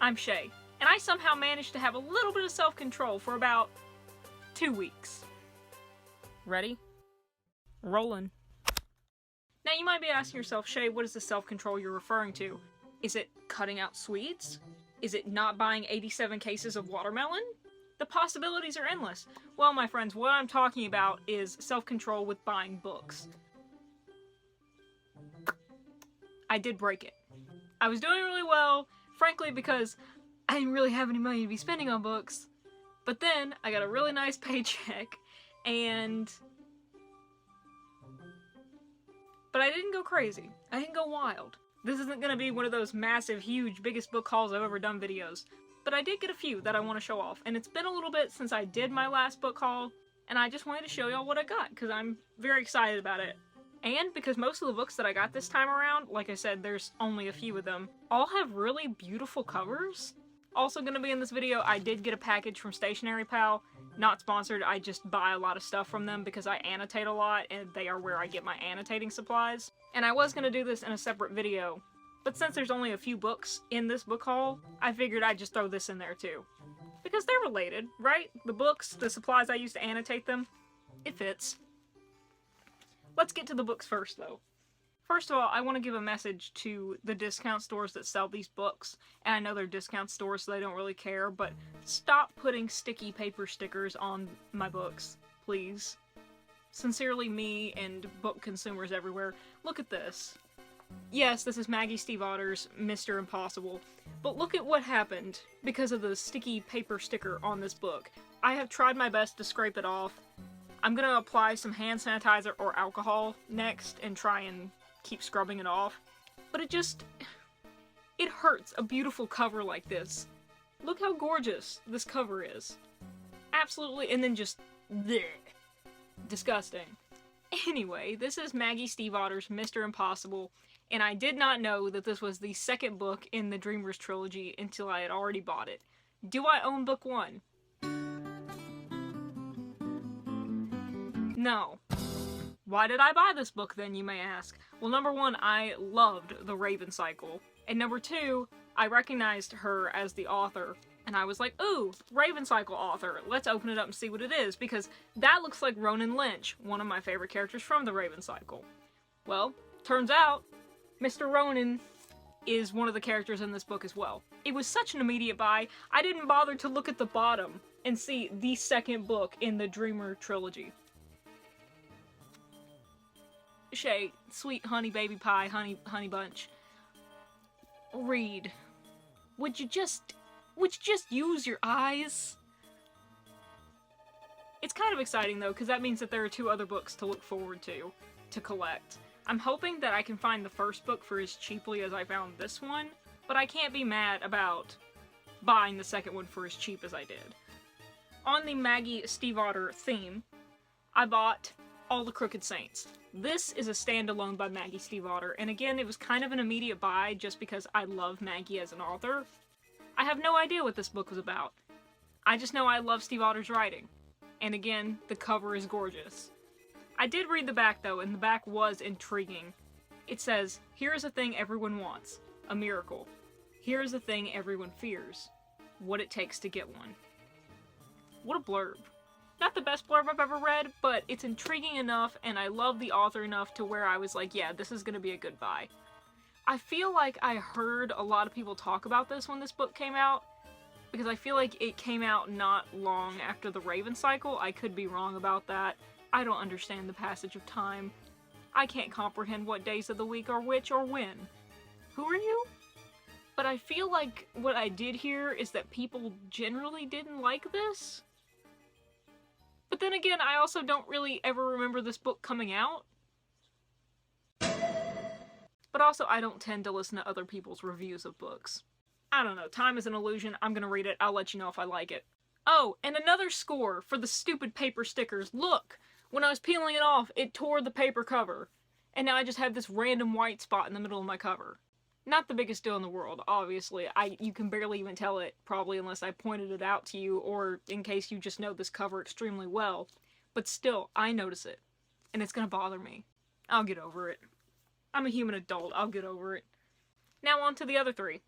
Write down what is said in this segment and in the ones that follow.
I'm Chey, and I somehow managed to have a little bit of self-control for about 2 weeks. Ready? Rollin'. Now you might be asking yourself, Chey, what is the self-control you're referring to? Is it cutting out sweets? Is it not buying 87 cases of watermelon? The possibilities are endless. Well, my friends, what I'm talking about is self-control with buying books. I did break it. I was doing really well, frankly, because I didn't really have any money to be spending on books. But then, I got a really nice paycheck, but I didn't go crazy. I didn't go wild. This isn't gonna be one of those massive, huge, biggest book hauls I've ever done videos. But I did get a few that I want to show off, and it's been a little bit since I did my last book haul, and I just wanted to show y'all what I got, because I'm very excited about it. And because most of the books that I got this time around, like I said, there's only a few of them, all have really beautiful covers. Also gonna be in this video, I did get a package from Stationery Haul. Not sponsored, I just buy a lot of stuff from them because I annotate a lot, and they are where I get my annotating supplies. And I was gonna do this in a separate video, but since there's only a few books in this book haul, I figured I'd just throw this in there too. Because they're related, right? The books, the supplies I use to annotate them, it fits. Let's get to the books first, though. First of all, I want to give a message to the discount stores that sell these books, and I know they're discount stores so they don't really care, but stop putting sticky paper stickers on my books, please. Sincerely, me and book consumers everywhere. Look at this. Yes, this is Maggie Stiefvater's Mr. Impossible, but look at what happened because of the sticky paper sticker on this book. I have tried my best to scrape it off. I'm gonna apply some hand sanitizer or alcohol next and try and keep scrubbing it off. But it hurts a beautiful cover like this. Look how gorgeous this cover is. Absolutely, and then just bleh. Disgusting. Anyway, this is Maggie Stiefvater's Mr. Impossible, and I did not know that this was the second book in the Dreamers trilogy until I had already bought it. Do I own book 1? No. Why did I buy this book then, you may ask? Well, number 1, I loved the Raven Cycle. And number 2, I recognized her as the author. And I was like, ooh, Raven Cycle author. Let's open it up and see what it is, because that looks like Ronan Lynch, one of my favorite characters from the Raven Cycle. Well, turns out, Mr. Ronan is one of the characters in this book as well. It was such an immediate buy, I didn't bother to look at the bottom and see the second book in the Dreamer trilogy. Chey, sweet honey baby pie, honey bunch. Read. Would you just use your eyes? It's kind of exciting though, because that means that there are 2 other books to look forward to collect. I'm hoping that I can find the first book for as cheaply as I found this one, but I can't be mad about buying the second one for as cheap as I did. On the Maggie Stiefvater theme, I bought All the Crooked Saints. This is a standalone by Maggie Stiefvater, and again, it was kind of an immediate buy just because I love Maggie as an author. I have no idea what this book was about. I just know I love Stiefvater's writing. And again, the cover is gorgeous. I did read the back though, and the back was intriguing. It says, "Here is a thing everyone wants. A miracle. Here is a thing everyone fears. What it takes to get one." What a blurb. Not the best blurb I've ever read, but it's intriguing enough, and I love the author enough to where I was like, yeah, this is gonna be a good buy. I feel like I heard a lot of people talk about this when this book came out, because I feel like it came out not long after the Raven Cycle. I could be wrong about that. I don't understand the passage of time. I can't comprehend what days of the week are which or when. Who are you? But I feel like what I did hear is that people generally didn't like this. But then again, I also don't really ever remember this book coming out. But also, I don't tend to listen to other people's reviews of books. I don't know, time is an illusion, I'm gonna read it, I'll let you know if I like it. Oh, and another score for the stupid paper stickers. Look! When I was peeling it off, it tore the paper cover. And now I just have this random white spot in the middle of my cover. Not the biggest deal in the world, obviously. You can barely even tell it, probably, unless I pointed it out to you, or in case you just know this cover extremely well. But still, I notice it. And it's gonna bother me. I'll get over it. I'm a human adult, I'll get over it. Now on to the other 3.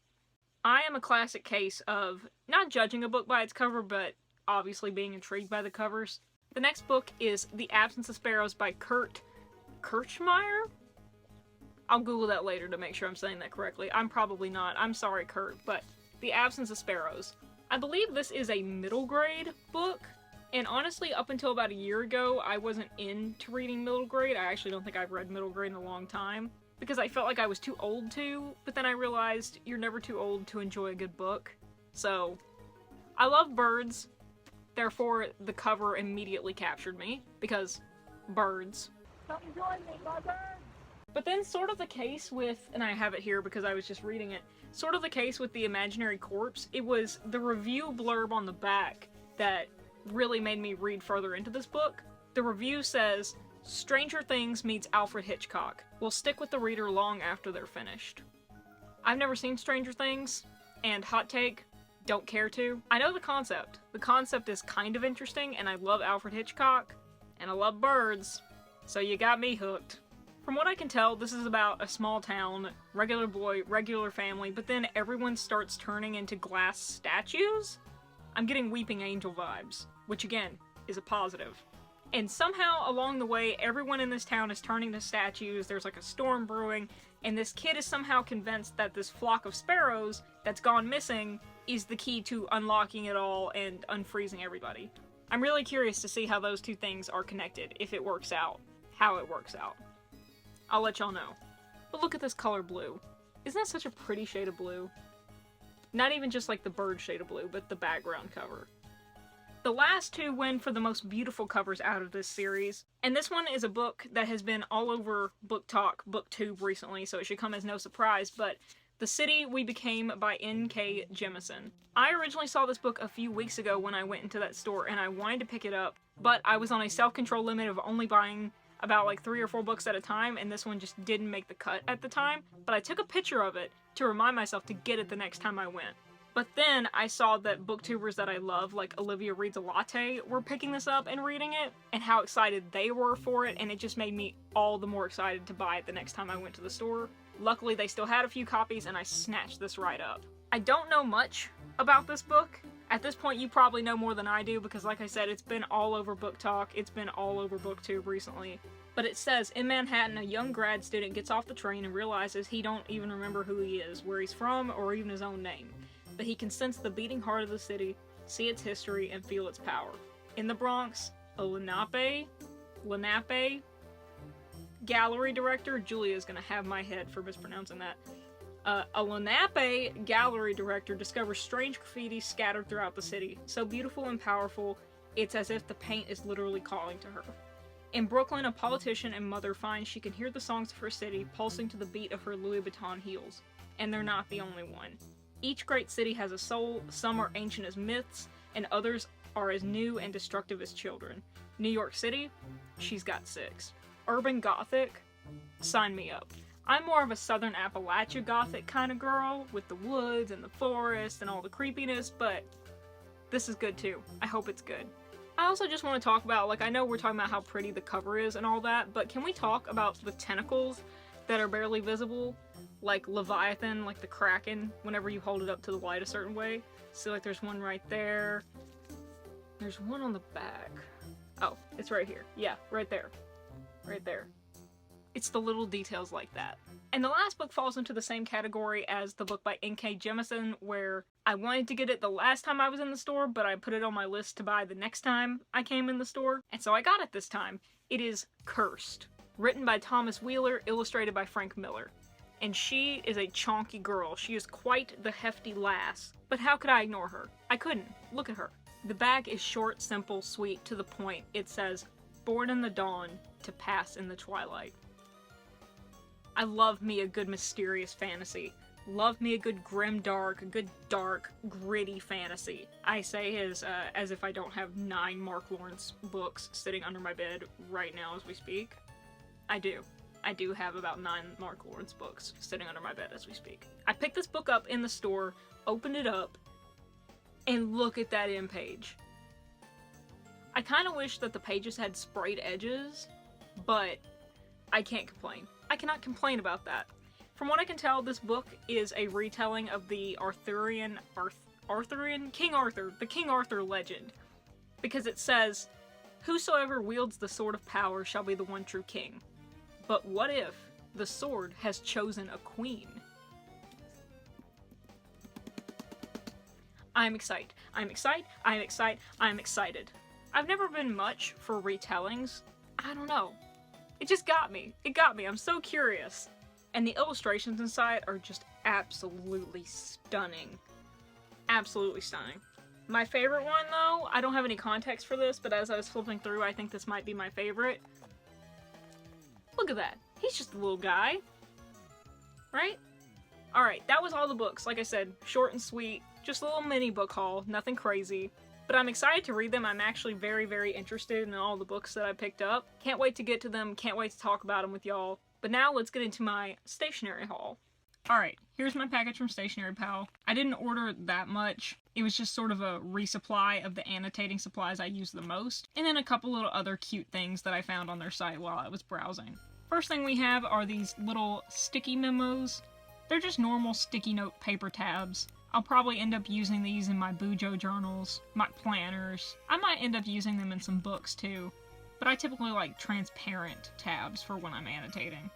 I am a classic case of not judging a book by its cover, but obviously being intrigued by the covers. The next book is The Absence of Sparrows by Kurt Kirchmeier? I'll Google that later to make sure I'm saying that correctly. I'm probably not. I'm sorry, Kurt, but The Absence of Sparrows. I believe this is a middle grade book, and honestly, up until about a year ago, I wasn't into reading middle grade. I actually don't think I've read middle grade in a long time, because I felt like I was too old to, but then I realized you're never too old to enjoy a good book. So, I love birds, therefore the cover immediately captured me, because birds. Come join me, my birds! But then sort of the case with, and I have it here because I was just reading it, sort of the case with The Imaginary Corpse, it was the review blurb on the back that really made me read further into this book. The review says, Stranger Things meets Alfred Hitchcock. Will stick with the reader long after they're finished. I've never seen Stranger Things, and hot take, don't care to. I know the concept. The concept is kind of interesting, and I love Alfred Hitchcock, and I love birds, so you got me hooked. From what I can tell, this is about a small town, regular boy, regular family, but then everyone starts turning into glass statues? I'm getting Weeping Angel vibes, which again, is a positive. And somehow, along the way, everyone in this town is turning to statues, there's like a storm brewing, and this kid is somehow convinced that this flock of sparrows that's gone missing is the key to unlocking it all and unfreezing everybody. I'm really curious to see how those two things are connected, if it works out, how it works out. I'll let y'all know. But look at this color blue. Isn't that such a pretty shade of blue? Not even just like the bird shade of blue, but the background cover. The last two win for the most beautiful covers out of this series, and this one is a book that has been all over Book Talk, BookTube recently, so it should come as no surprise, but The City We Became by N.K. Jemisin. I originally saw this book a few weeks ago when I went into that store, and I wanted to pick it up, but I was on a self-control limit of only buying about like 3 or 4 books at a time, and this one just didn't make the cut at the time, but I took a picture of it to remind myself to get it the next time I went. But then I saw that booktubers that I love, like Olivia Reads a Latte, were picking this up and reading it, and how excited they were for it, and it just made me all the more excited to buy it the next time I went to the store. Luckily, they still had a few copies, and I snatched this right up. I don't know much about this book. At this point, you probably know more than I do, because like I said, it's been all over Book Talk, it's been all over BookTube recently. But it says, in Manhattan, a young grad student gets off the train and realizes he don't even remember who he is, where he's from, or even his own name. But he can sense the beating heart of the city, see its history, and feel its power. In the Bronx, a Lenape gallery director, Julia's gonna have my head for mispronouncing that. A Lenape gallery director discovers strange graffiti scattered throughout the city, so beautiful and powerful, it's as if the paint is literally calling to her. In Brooklyn, a politician and mother finds she can hear the songs of her city pulsing to the beat of her Louis Vuitton heels, and they're not the only one. Each great city has a soul, some are ancient as myths, and others are as new and destructive as children. New York City? She's got 6. Urban Gothic? Sign me up. I'm more of a Southern Appalachia Gothic kind of girl, with the woods and the forest and all the creepiness, but this is good too. I hope it's good. I also just want to talk about, like, I know we're talking about how pretty the cover is and all that, but can we talk about the tentacles that are barely visible? Like Leviathan, like the Kraken, whenever you hold it up to the light a certain way. So like there's one right there. There's one on the back. Oh, it's right here. Yeah, right there. Right there. It's the little details like that. And the last book falls into the same category as the book by N.K. Jemisin, where I wanted to get it the last time I was in the store, but I put it on my list to buy the next time I came in the store, and so I got it this time. It is Cursed, written by Thomas Wheeler, illustrated by Frank Miller. And she is a chonky girl. She is quite the hefty lass. But how could I ignore her? I couldn't. Look at her. The back is short, simple, sweet, to the point. It says, "Born in the dawn, to pass in the twilight." I love me a good mysterious fantasy. Love me a good grim dark, a good dark, gritty fantasy. I say as if I don't have 9 Mark Lawrence books sitting under my bed right now as we speak. I do. I do have about 9 Mark Lawrence books sitting under my bed as we speak. I picked this book up in the store, opened it up, and look at that end page. I kind of wish that the pages had sprayed edges, but I can't complain. I cannot complain about that. From what I can tell, this book is a retelling of the King Arthur, the King Arthur legend. Because it says, "Whosoever wields the sword of power shall be the one true king. But what if the sword has chosen a queen?" I'm excited. I'm excited. I'm excited. I'm excited. I've never been much for retellings. I don't know. It just got me. It got me. I'm so curious. And the illustrations inside are just absolutely stunning. Absolutely stunning. My favorite one, though, I don't have any context for this, but as I was flipping through, I think this might be my favorite. Look at that. He's just a little guy. Right? Alright, that was all the books. Like I said, short and sweet. Just a little mini book haul. Nothing crazy. But I'm excited to read them. I'm actually very, very interested in all the books that I picked up. Can't wait to get to them. Can't wait to talk about them with y'all. But now let's get into my stationery haul. Alright, here's my package from Stationery Pal. I didn't order that much. It was just sort of a resupply of the annotating supplies I use the most, and then a couple little other cute things that I found on their site while I was browsing. First thing we have are these little sticky memos. They're just normal sticky note paper tabs. I'll probably end up using these in my Bujo journals, my planners. I might end up using them in some books too, but I typically like transparent tabs for when I'm annotating.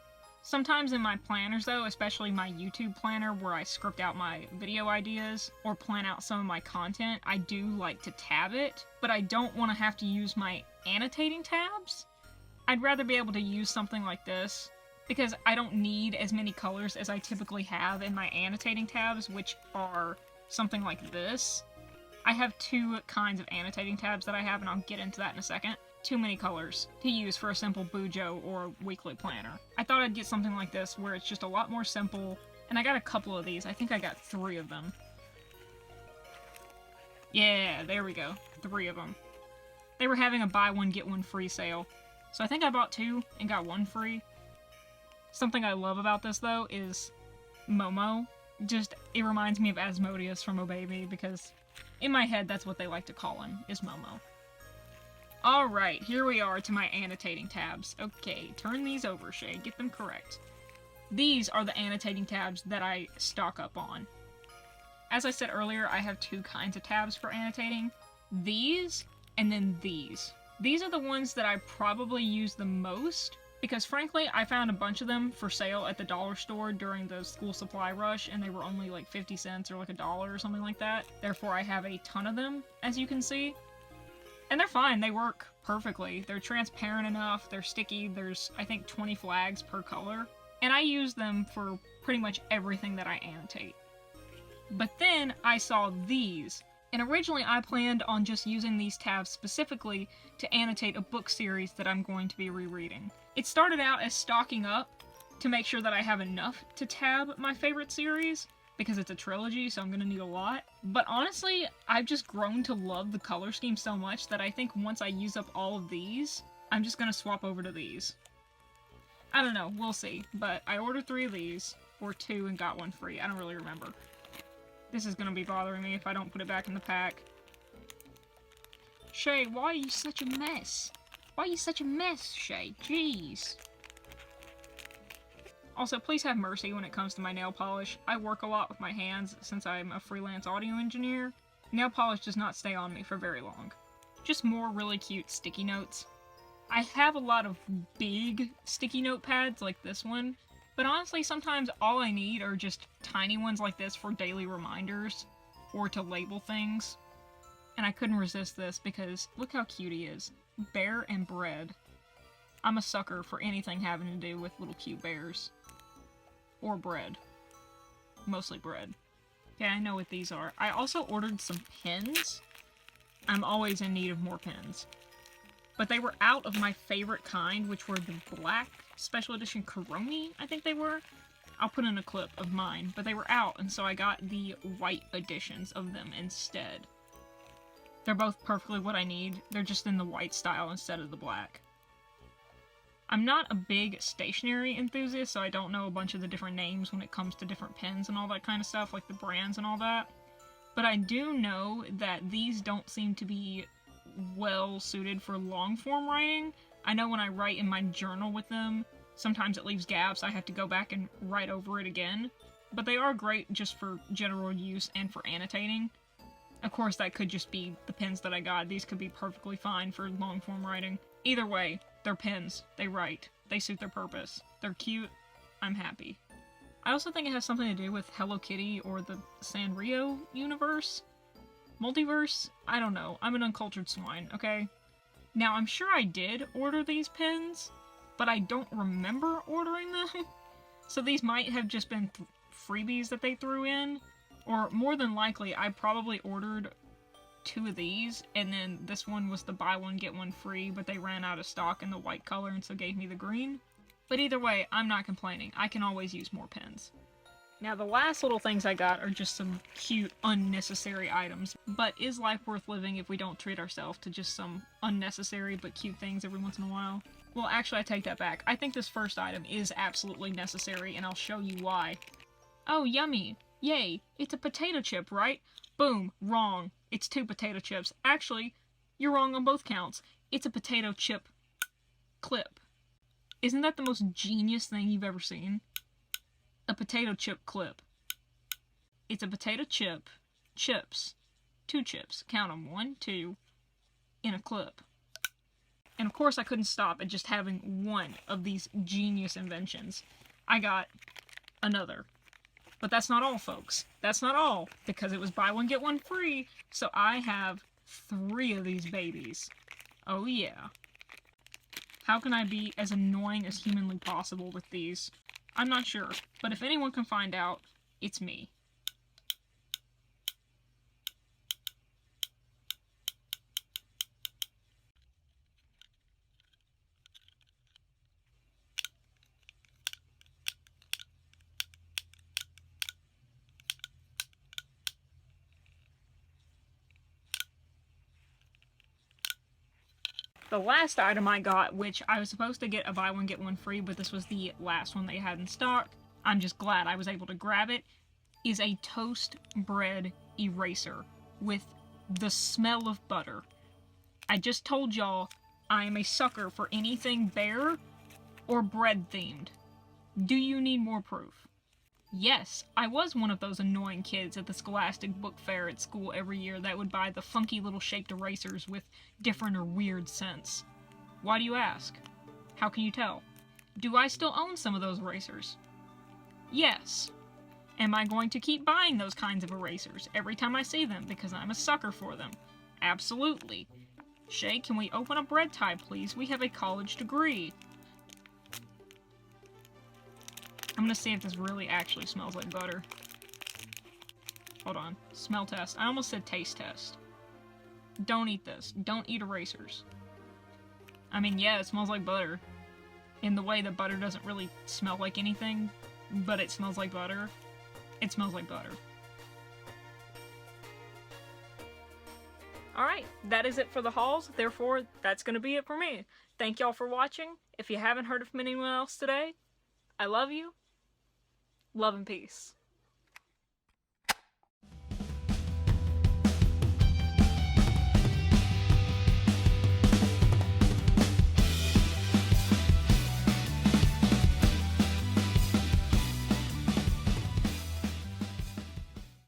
Sometimes in my planners though, especially my YouTube planner where I script out my video ideas or plan out some of my content, I do like to tab it, but I don't want to have to use my annotating tabs. I'd rather be able to use something like this because I don't need as many colors as I typically have in my annotating tabs, which are something like this. I have two kinds of annotating tabs that I have, and I'll get into that in a second. Too many colors to use for a simple Bujo or weekly planner. I thought I'd get something like this where it's just a lot more simple, and I got a couple of these. I think I got 3 of them. Yeah, there we go. 3 of them. They were having a buy one get one free sale, so I think I bought 2 and got 1 free. Something I love about this though is Momo. Just, it reminds me of Asmodeus from Oh Baby because in my head that's what they like to call him, is Momo. Alright, here we are to my annotating tabs. Okay, turn these over, Chey. Get them correct. These are the annotating tabs that I stock up on. As I said earlier, I have 2 kinds of tabs for annotating. These, and then these. These are the ones that I probably use the most, because frankly, I found a bunch of them for sale at the dollar store during the school supply rush, and they were only like 50 cents or like $1 or something like that. Therefore, I have a ton of them, as you can see. And they're fine, they work perfectly. They're transparent enough, they're sticky, there's, I think, 20 flags per color. And I use them for pretty much everything that I annotate. But then I saw these, and originally I planned on just using these tabs specifically to annotate a book series that I'm going to be rereading. It started out as stocking up to make sure that I have enough to tab my favorite series, because it's a trilogy, so I'm gonna need a lot. But honestly, I've just grown to love the color scheme so much that I think once I use up all of these, I'm just gonna swap over to these. I don't know, we'll see. But I ordered 3 of these, or 2 and got 1 free. I don't really remember. This is gonna be bothering me if I don't put it back in the pack. Chey, why are you such a mess? Why are you such a mess, Chey? Jeez. Also, please have mercy when it comes to my nail polish. I work a lot with my hands since I'm a freelance audio engineer. Nail polish does not stay on me for very long. Just more really cute sticky notes. I have a lot of big sticky note pads like this one, but honestly sometimes all I need are just tiny ones like this for daily reminders or to label things. And I couldn't resist this because look how cute he is. Bear and bread. I'm a sucker for anything having to do with little cute bears. Or bread. Mostly bread. Yeah, I know what these are. I also ordered some pens. I'm always in need of more pens. But they were out of my favorite kind, which were the black special edition Coroni, I think they were. I'll put in a clip of mine, but they were out, and so I got the white editions of them instead. They're both perfectly what I need. They're just in the white style instead of the black. I'm not a big stationery enthusiast, so I don't know a bunch of the different names when it comes to different pens and all that kind of stuff, like the brands and all that. But I do know that these don't seem to be well suited for long form writing. I know when I write in my journal with them, sometimes it leaves gaps. I have to go back and write over it again. But they are great just for general use and for annotating. Of course, that could just be the pens that I got. These could be perfectly fine for long-form writing. Either way, they're pens. They write. They suit their purpose. They're cute. I'm happy. I also think it has something to do with Hello Kitty or the Sanrio universe? Multiverse? I don't know. I'm an uncultured swine, okay? Now, I'm sure I did order these pens, but I don't remember ordering them. So these might have just been freebies that they threw in, or more than likely, I probably ordered 2 of these, and then this one was the buy one get one free, but they ran out of stock in the white color and so gave me the green. But either way, I'm not complaining. I can always use more pens. Now the last little things I got are just some cute, unnecessary items, but is life worth living if we don't treat ourselves to just some unnecessary but cute things every once in a while? Well, actually I take that back. I think this first item is absolutely necessary, and I'll show you why. Oh, yummy! Yay! It's a potato chip, right? Boom! Wrong. It's 2 potato chips. Actually, you're wrong on both counts. It's a potato chip clip. Isn't that the most genius thing you've ever seen? A potato chip clip. It's a potato chip, chips, 2 chips, count them, 1, 2, in a clip. And of course I couldn't stop at just having one of these genius inventions. I got another. But that's not all, folks. That's not all, because it was buy one get one free, so I have 3 of these babies. Oh yeah. How can I be as annoying as humanly possible with these? I'm not sure, but if anyone can find out, it's me. The last item I got, which I was supposed to get a buy one get one free, but this was the last one they had in stock, I'm just glad I was able to grab it, is a toast bread eraser with the smell of butter. I just told y'all I am a sucker for anything bear or bread themed. Do you need more proof? Yes, I was one of those annoying kids at the Scholastic Book Fair at school every year that would buy the funky little shaped erasers with different or weird scents. Why do you ask? How can you tell? Do I still own some of those erasers? Yes. Am I going to keep buying those kinds of erasers every time I see them because I'm a sucker for them? Absolutely. Chey, can we open a bread tie, please? We have a college degree. I'm gonna see if this really actually smells like butter. Hold on. Smell test. I almost said taste test. Don't eat this. Don't eat erasers. I mean, yeah, it smells like butter. In the way that butter doesn't really smell like anything, but it smells like butter. It smells like butter. Alright, that is it for the hauls. Therefore, that's gonna be it for me. Thank y'all for watching. If you haven't heard from anyone else today, I love you. Love and peace.